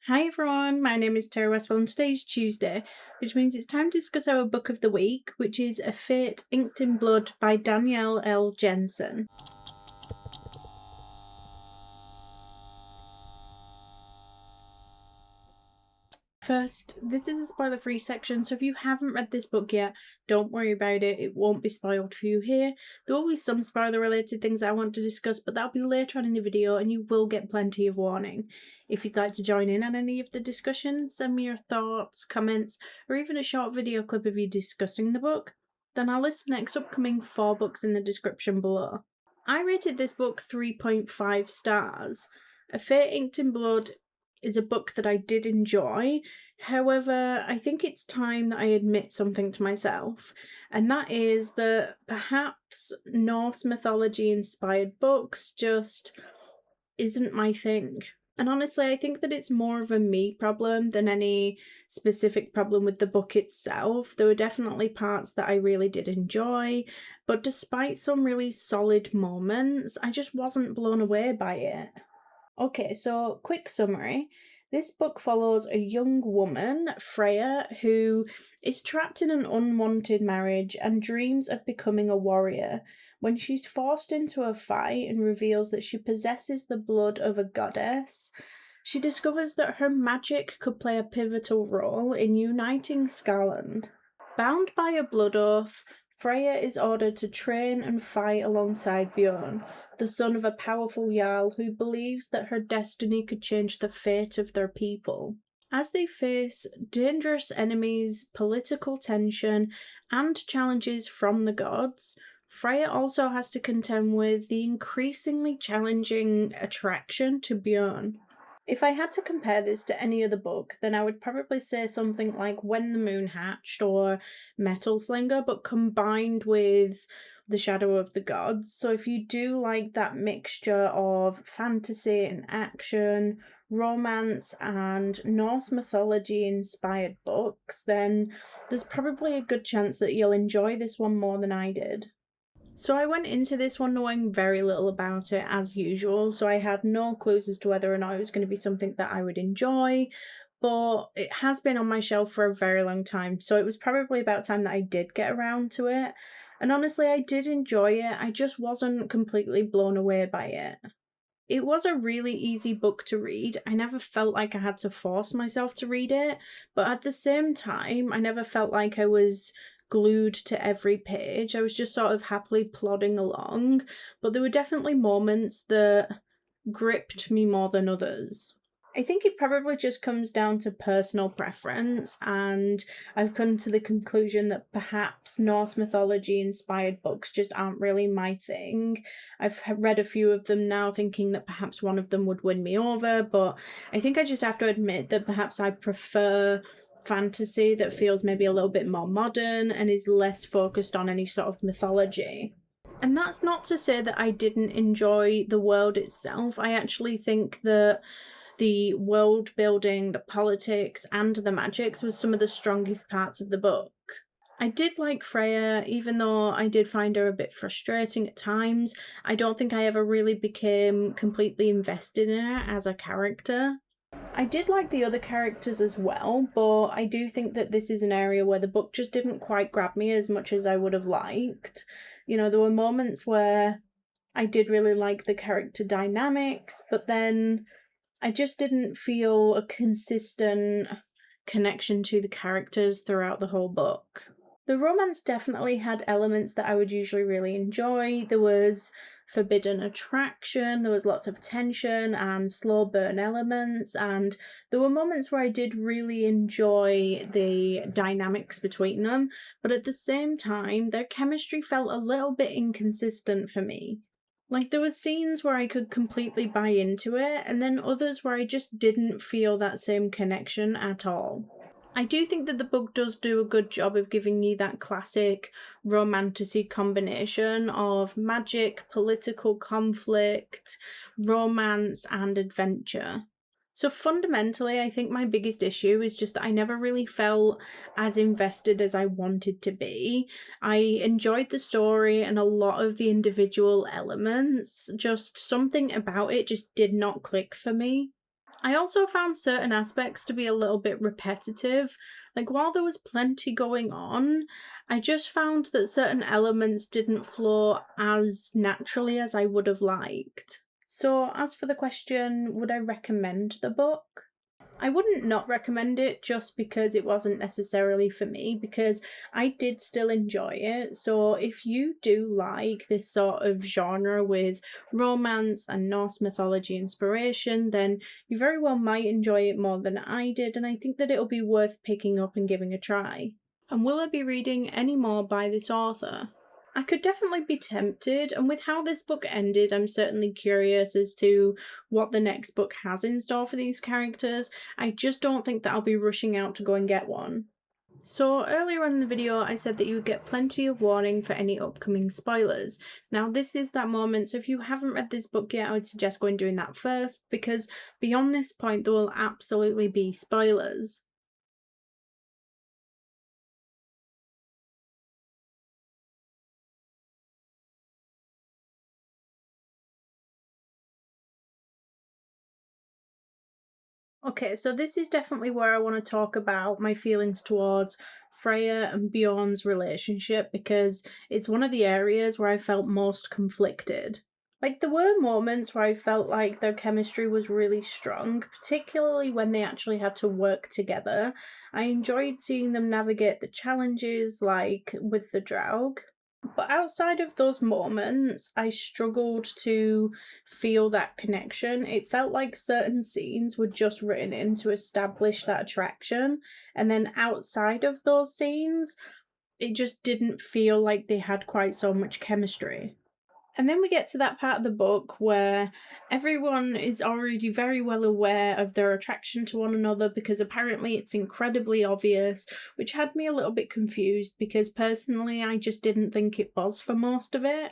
Hi everyone, my name is Tara Westwell and today's Tuesday, which means it's time to discuss our book of the week, which is A Fate Inked in Blood by Danielle L Jensen. First, this is a spoiler-free section, so if you haven't read this book yet, don't worry about it, it won't be spoiled for you here. There will be some spoiler-related things I want to discuss, but that'll be later on in the video and you will get plenty of warning. If you'd like to join in on any of the discussions, send me your thoughts, comments, or even a short video clip of you discussing the book, then I'll list the next upcoming 4 books in the description below. I rated this book 3.5 stars. A Fate Inked in Blood is a book that I did enjoy. However, I think it's time that I admit something to myself, and that is that perhaps Norse mythology inspired books just isn't my thing. And honestly, I think that it's more of a me problem than any specific problem with the book itself. There were definitely parts that I really did enjoy, but despite some really solid moments, I just wasn't blown away by it. Okay, so quick summary. This book follows a young woman, Freya, who is trapped in an unwanted marriage and dreams of becoming a warrior when she's forced into a fight and reveals that she possesses the blood of a goddess. She discovers that her magic could play a pivotal role in uniting Scotland. Bound by a blood oath, Freya is ordered to train and fight alongside Bjorn, the son of a powerful Jarl who believes that her destiny could change the fate of their people. As they face dangerous enemies, political tension, and challenges from the gods, Freya also has to contend with the increasingly challenging attraction to Bjorn. If I had to compare this to any other book, then I would probably say something like When the Moon Hatched or Metal Slinger, but combined with The Shadow of the Gods. So if you do like that mixture of fantasy and action, romance and Norse mythology inspired books, then there's probably a good chance that you'll enjoy this one more than I did. So I went into this one knowing very little about it as usual, so I had no clues as to whether or not it was going to be something that I would enjoy, but it has been on my shelf for a very long time, so it was probably about time that I did get around to it. And honestly, I did enjoy it, I just wasn't completely blown away by it. It was a really easy book to read. I never felt like I had to force myself to read it, but at the same time, I never felt like I was glued to every page. I was just sort of happily plodding along, but there were definitely moments that gripped me more than others. I think it probably just comes down to personal preference, and I've come to the conclusion that perhaps Norse mythology inspired books just aren't really my thing. I've read a few of them now thinking that perhaps one of them would win me over, but I think I just have to admit that perhaps I prefer fantasy that feels maybe a little bit more modern and is less focused on any sort of mythology. And that's not to say that I didn't enjoy the world itself. I actually think that the world building, the politics, and the magics was some of the strongest parts of the book. I did like Freya, even though I did find her a bit frustrating at times. I don't think I ever really became completely invested in her as a character. I did like the other characters as well, but I do think that this is an area where the book just didn't quite grab me as much as I would have liked. You know, there were moments where I did really like the character dynamics, but then I just didn't feel a consistent connection to the characters throughout the whole book. The romance definitely had elements that I would usually really enjoy. There was forbidden attraction, there was lots of tension and slow burn elements, and there were moments where I did really enjoy the dynamics between them, but at the same time, their chemistry felt a little bit inconsistent for me. Like, there were scenes where I could completely buy into it, and then others where I just didn't feel that same connection at all. I do think that the book does do a good job of giving you that classic romantasy combination of magic, political conflict, romance, and adventure. So fundamentally, I think my biggest issue is just that I never really felt as invested as I wanted to be. I enjoyed the story and a lot of the individual elements, just something about it just did not click for me. I also found certain aspects to be a little bit repetitive. Like, while there was plenty going on, I just found that certain elements didn't flow as naturally as I would have liked. So, as for the question, would I recommend the book? I wouldn't not recommend it just because it wasn't necessarily for me, because I did still enjoy it. So if you do like this sort of genre with romance and Norse mythology inspiration, then you very well might enjoy it more than I did, and I think that it'll be worth picking up and giving a try. And will I be reading any more by this author? I could definitely be tempted, and with how this book ended, I'm certainly curious as to what the next book has in store for these characters. I just don't think that I'll be rushing out to go and get one. So earlier on in the video, I said that you would get plenty of warning for any upcoming spoilers. Now this is that moment, so if you haven't read this book yet, I would suggest going doing that first, because beyond this point there will absolutely be spoilers. Okay, so this is definitely where I want to talk about my feelings towards Freya and Bjorn's relationship, because it's one of the areas where I felt most conflicted. Like, there were moments where I felt like their chemistry was really strong, particularly when they actually had to work together. I enjoyed seeing them navigate the challenges, like with the Draug. But outside of those moments, I struggled to feel that connection. It felt like certain scenes were just written in to establish that attraction. And then outside of those scenes, it just didn't feel like they had quite so much chemistry. And then we get to that part of the book where everyone is already very well aware of their attraction to one another, because apparently it's incredibly obvious, which had me a little bit confused because personally I just didn't think it was for most of it.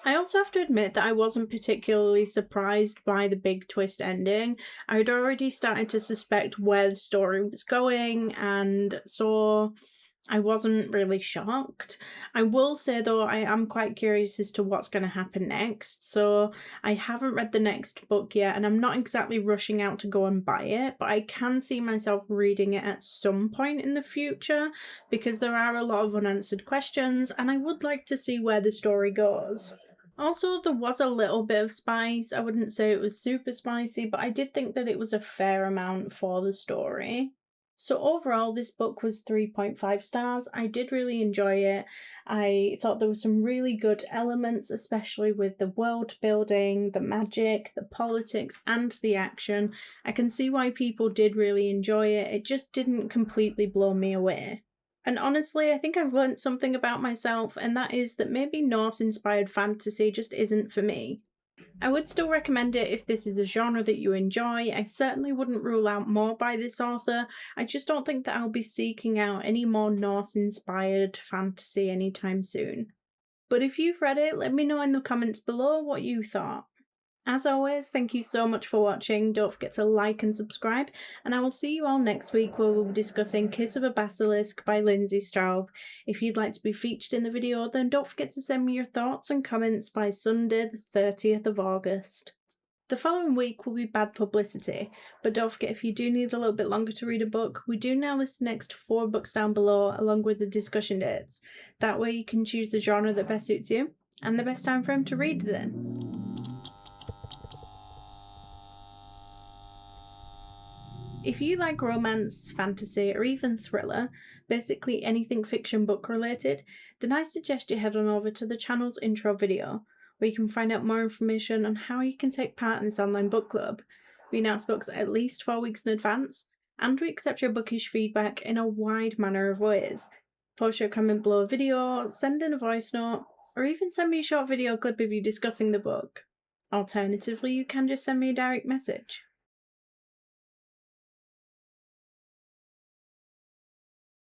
I also have to admit that I wasn't particularly surprised by the big twist ending. I'd already started to suspect where the story was going, and so I wasn't really shocked. I will say though, I am quite curious as to what's going to happen next. So I haven't read the next book yet, and I'm not exactly rushing out to go and buy it, but I can see myself reading it at some point in the future, because there are a lot of unanswered questions and I would like to see where the story goes. Also, there was a little bit of spice. I wouldn't say it was super spicy, but I did think that it was a fair amount for the story. So overall, this book was 3.5 stars. I did really enjoy it. I thought there were some really good elements, especially with the world building, the magic, the politics, and the action. I can see why people did really enjoy it. It just didn't completely blow me away. And honestly, I think I've learned something about myself, and that is that maybe Norse-inspired fantasy just isn't for me. I would still recommend it if this is a genre that you enjoy. I certainly wouldn't rule out more by this author. I just don't think that I'll be seeking out any more Norse-inspired fantasy anytime soon. But if you've read it, let me know in the comments below what you thought. As always, thank you so much for watching. Don't forget to like and subscribe, and I will see you all next week where we'll be discussing Kiss of a Basilisk by Lindsay Straube. If you'd like to be featured in the video, then don't forget to send me your thoughts and comments by Sunday the 30th of August. The following week will be Bad Publicity, but don't forget, if you do need a little bit longer to read a book, we do now list the next 4 books down below along with the discussion dates. That way you can choose the genre that best suits you and the best time frame to read it in. If you like romance, fantasy, or even thriller, basically anything fiction book related, then I suggest you head on over to the channel's intro video, where you can find out more information on how you can take part in this online book club. We announce books at least 4 weeks in advance, and we accept your bookish feedback in a wide manner of ways. Post your comment below a video, send in a voice note, or even send me a short video clip of you discussing the book. Alternatively, you can just send me a direct message.